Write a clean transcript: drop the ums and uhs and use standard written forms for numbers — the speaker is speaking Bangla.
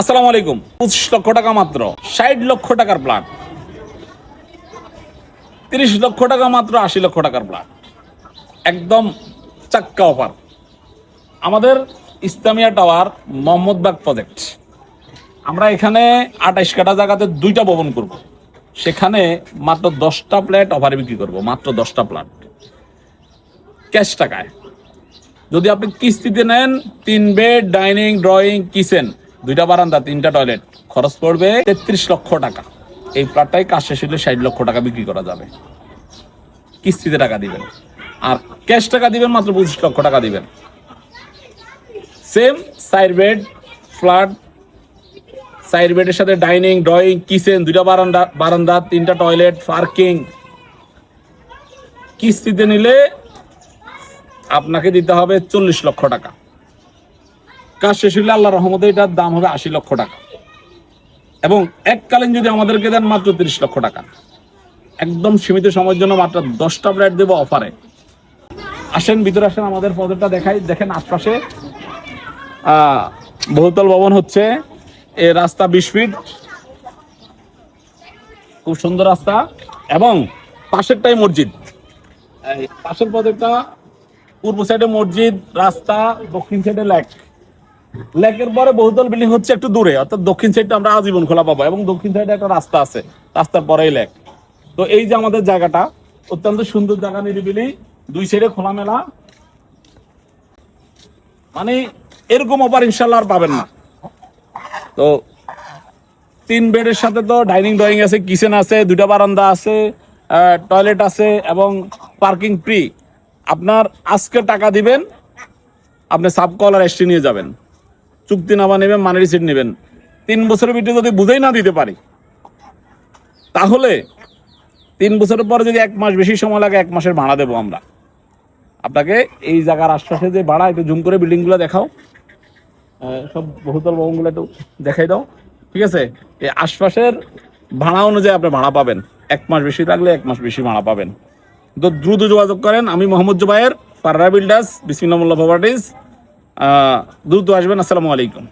আসসালামু আলাইকুম। 25 লক্ষ টাকা মাত্র, 60 লক্ষ টাকার প্ল্যাট, 30 লক্ষ টাকা মাত্র, 80 লক্ষ টাকার প্ল্যাট, একদম চাক্কা অফার। আমাদের ইসলামিয়া টাওয়ার মোহাম্মদবাগ প্রজেক্ট। আমরা এখানে 28 কাঠা জায়গাতে 2টা ভবন করব। সেখানে মাত্র 10টা ফ্ল্যাট অফারে বিক্রি করব, মাত্র 10টা ফ্ল্যাট ক্যাশ টাকায়। যদি আপনি কিস্তিতে নেন, 3 বেড, ডাইনিং, ড্রয়িং, কিচেন, 2টা বারান্দা, 3টা টয়লেট, খরচ পড়বে 33 লক্ষ টাকা। এই প্লটটাই কাজ শেষ হলে 60 লক্ষ টাকা বিক্রি করা যাবে। কিস্তিতে টাকা দিবেন, আর ক্যাশ টাকা দিবেন মাত্র 25 লক্ষ টাকা দিবেন। সেম 4 বেড ফ্ল্যাট, 4 বেডের সাথে ডাইনিং, ড্রয়িং, কিচেন, 2টা বারান্দা, 3টা টয়লেট, পার্কিং। কিস্তিতে নিলে আপনাকে দিতে হবে 40 লক্ষ টাকা। কাজ শেষ হলে আল্লাহ রহমতে এটার দাম হবে 80 লক্ষ টাকা। এবং এককালীন যদি আমাদেরকে দেন মাত্র 30 লক্ষ টাকা। একদম সীমিত সময়ের জন্য মাত্র 10টা ফ্ল্যাট দেবো অফারে। আসেন, ভিতরে আসেন, আমাদের প্রজেক্টটা দেখাই। দেখেন আশপাশে বহুতল ভবন হচ্ছে। এ রাস্তা 20 ফিট, খুব সুন্দর রাস্তা। এবং পাশেরটাই মসজিদ। পাশের প্রজেক্টটা পূর্ব সাইডে মসজিদ, রাস্তা, দক্ষিণ সাইডে লেক। লেকের পরে বহুতল বিল্ডিং হচ্ছে একটু দূরে, অর্থাৎ দক্ষিণ সাইডটা আমরা আজীবন খোলা পাবো। এবং দক্ষিণ সাইডে একটা রাস্তা আছে, রাস্তার পরেই লেক। তো এই যে আমাদের জায়গাটা অত্যন্ত সুন্দর জায়গা, নিরিবিলি, 2 সাইডে খোলামেলা। মানে এরকম অফার ইনশাল্লাহ আর পাবেন না। তো 3 বেডের সাথে তো ডাইনিং, ড্রয়িং আছে, কিচেন আছে, 2টা বারান্দা আছে, টয়লেট আছে এবং পার্কিং ফ্রি। আপনার আজকে টাকা দিবেন, আপনি সাব কলার এসটি নিয়ে যাবেন, চুক্তিনামা নেবেন, মানি রিসিট নেবেন। 3 বছরের ভিতরে যদি বুঝেই না দিতে পারি, তাহলে 3 বছরের পরে যদি 1 মাস বেশি সময় লাগে, 1 মাসের ভাড়া দেবো আমরা আপনাকে। এই জায়গার আশপাশে যে ভাড়া, একটু জুম করে বিল্ডিংগুলো দেখাও, সব বহুতল ভবনগুলো একটু দেখাই দাও, ঠিক আছে? এই আশপাশের ভাড়া অনুযায়ী আপনি ভাড়া পাবেন। 1 মাস বেশি থাকলে 1 মাস বেশি ভাড়া পাবেন। তো দ্রুত যোগাযোগ করেন। আমি মোহাম্মদ জুবায়ের, ফাররা বিল্ডার্স, বিসমিল্লাহ মোল্লা প্রপার্টিজ। দ্রুত আসবেন। আসসালামু আলাইকুম।